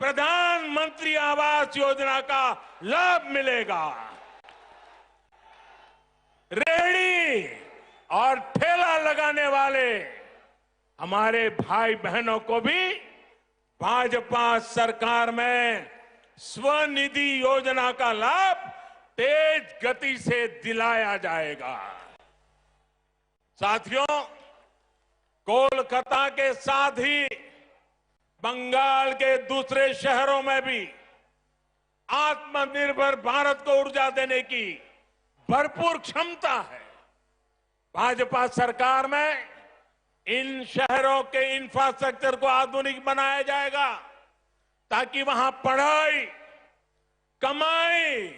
प्रधानमंत्री आवास योजना का लाभ मिलेगा। रेहड़ी और ठेला लगाने वाले हमारे भाई बहनों को भी भाजपा सरकार में स्वनिधि योजना का लाभ तेज गति से दिलाया जाएगा। साथियों, कोलकाता के साथ ही बंगाल के दूसरे शहरों में भी आत्मनिर्भर भारत को ऊर्जा देने की भरपूर क्षमता है। भाजपा सरकार में इन शहरों के इंफ्रास्ट्रक्चर को आधुनिक बनाया जाएगा ताकि वहां पढ़ाई, कमाई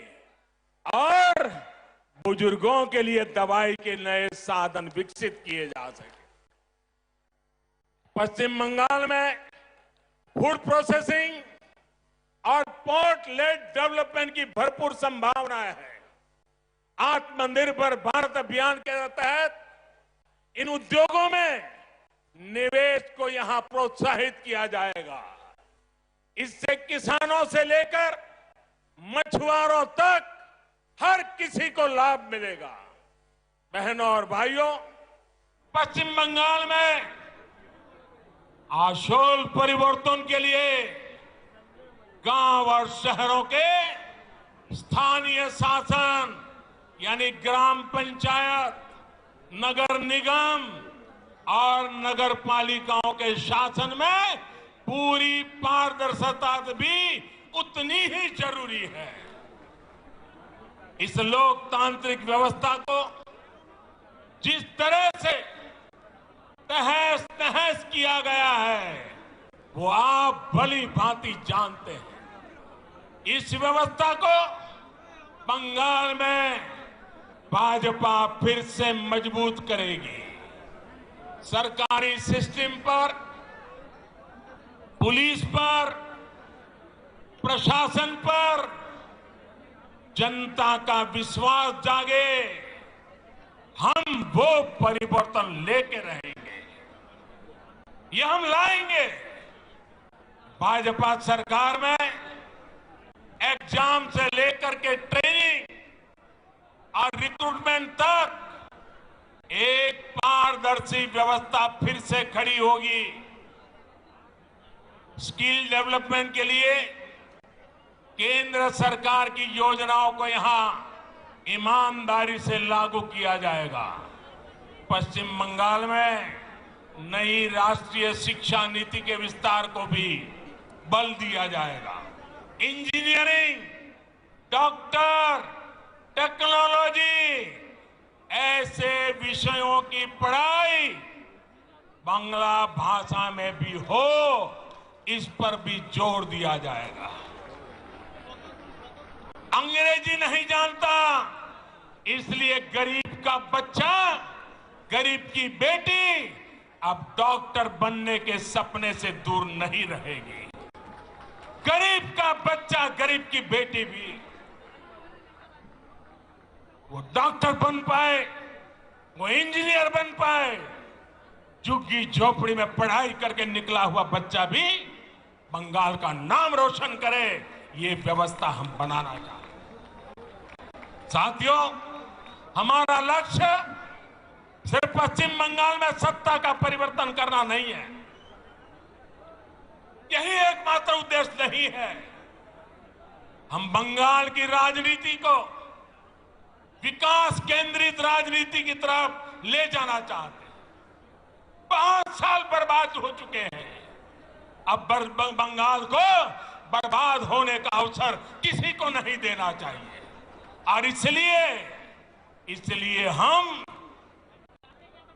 और बुजुर्गों के लिए दवाई के नए साधन विकसित किए जा सके। पश्चिम बंगाल में फूड प्रोसेसिंग और पोर्ट लेड डेवलपमेंट की भरपूर संभावना है। आत्मनिर्भर भारत अभियान के तहत इन उद्योगों में निवेश को यहां प्रोत्साहित किया जाएगा। इससे किसानों से लेकर मछुआरों तक हर किसी को लाभ मिलेगा। बहनों और भाइयों, पश्चिम बंगाल में आशोल परिवर्तन के लिए गांव और शहरों के स्थानीय शासन यानी ग्राम पंचायत, नगर निगम और नगर पालिकाओं के शासन में पूरी पारदर्शिता भी उतनी ही जरूरी है। इस लोकतांत्रिक व्यवस्था को जिस तरह से तहस नहस किया गया है वो आप भली भांति जानते हैं। इस व्यवस्था को बंगाल में भाजपा फिर से मजबूत करेगी। सरकारी सिस्टम पर, पुलिस पर, प्रशासन पर जनता का विश्वास जागे। हम वो परिवर्तन लेके रहेंगे, ये हम लाएंगे। भाजपा सरकार में एग्जाम से लेकर के ट्रेनिंग और रिक्रूटमेंट तक एक पारदर्शी व्यवस्था फिर से खड़ी होगी। स्किल डेवलपमेंट के लिए केंद्र सरकार की योजनाओं को यहां ईमानदारी से लागू किया जाएगा। पश्चिम बंगाल में नई राष्ट्रीय शिक्षा नीति के विस्तार को भी बल दिया जाएगा। इंजीनियरिंग, डॉक्टर, टेक्नोलॉजी ऐसे विषयों की पढ़ाई बांग्ला भाषा में भी हो, इस पर भी जोर दिया जाएगा। अंग्रेजी नहीं जानता, इसलिए गरीब का बच्चा, गरीब की बेटी अब डॉक्टर बनने के सपने से दूर नहीं रहेगी। गरीब का बच्चा, गरीब की बेटी भी वो डॉक्टर बन पाए, वो इंजीनियर बन पाए। झुग्गी झोपड़ी में पढ़ाई करके निकला हुआ बच्चा भी बंगाल का नाम रोशन करे, ये व्यवस्था हम बनाना चाहते हैं। साथियों, हमारा लक्ष्य सिर्फ पश्चिम बंगाल में सत्ता का परिवर्तन करना नहीं है, यही एकमात्र उद्देश्य नहीं है। हम बंगाल की राजनीति को विकास केंद्रित राजनीति की तरफ ले जाना चाहते हैं। 5 साल बर्बाद हो चुके हैं, अब बंगाल को बर्बाद होने का अवसर किसी को नहीं देना चाहिए। और इसलिए हम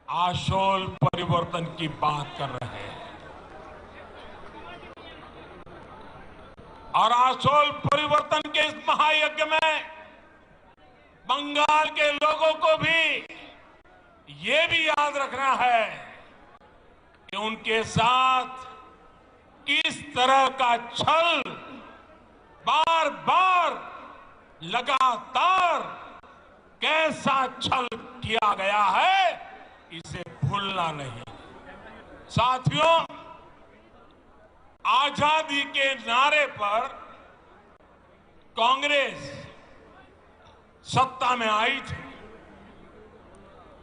आशोल परिवर्तन की बात कर रहे हैं। और आशोल परिवर्तन के इस महायज्ञ में बंगाल के लोगों को भी ये भी याद रखना है कि उनके साथ किस तरह का छल बार बार लगातार कैसा छल किया गया है, इसे भूलना नहीं। साथियों, आजादी के नारे पर कांग्रेस सत्ता में आई थी।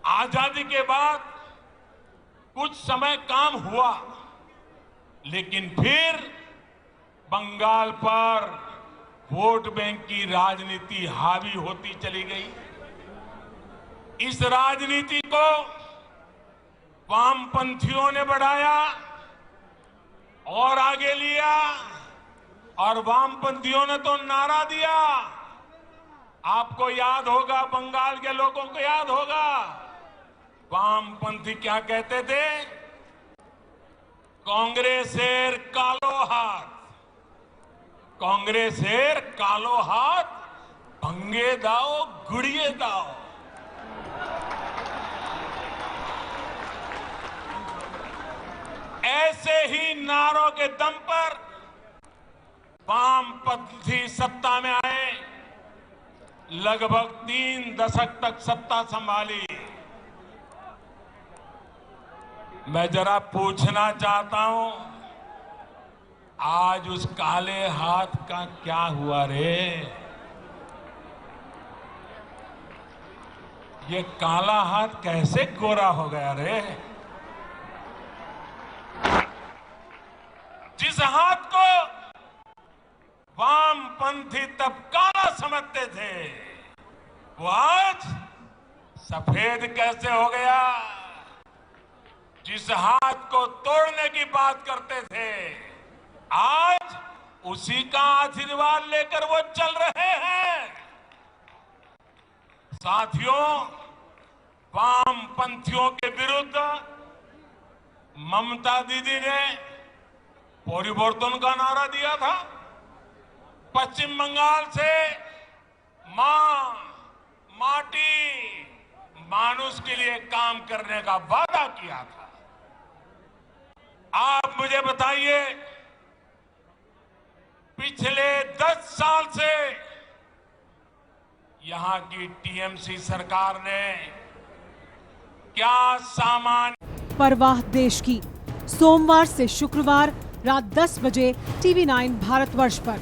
आजादी के बाद कुछ समय काम हुआ, लेकिन फिर बंगाल पर वोट बैंक की राजनीति हावी होती चली गई। इस राजनीति को वामपंथियों ने बढ़ाया और आगे लिया, और वामपंथियों ने तो नारा दिया। आपको याद होगा, बंगाल के लोगों को याद होगा, वामपंथी क्या कहते थे? कांग्रेसेर कालो हाथ, कांग्रेसेर कालो हाथ भंगे दाओ गुड़िए दाओ। ऐसे ही नारों के दम पर वामपंथी सत्ता में आए, लगभग 3 दशक तक सत्ता संभाली। मैं जरा पूछना चाहता हूं, आज उस काले हाथ का क्या हुआ रे? ये काला हाथ कैसे गोरा हो गया रे? जिस हाथ को वामपंथी तब काला समझते थे, वो आज सफेद कैसे हो गया? जिस हाथ को तोड़ने की बात करते थे, आज उसी का आशीर्वाद लेकर वो चल रहे हैं। साथियों, वामपंथियों के विरुद्ध ममता दीदी ने परिवर्तन का नारा दिया था। पश्चिम बंगाल से मां, माटी, मानुष के लिए काम करने का वादा किया था। आप मुझे बताइए, पिछले 10 साल से यहां की टीएमसी सरकार ने क्या सामान्य परवाह देश की, सोमवार से शुक्रवार रात 10 बजे TV9 भारतवर्ष पर।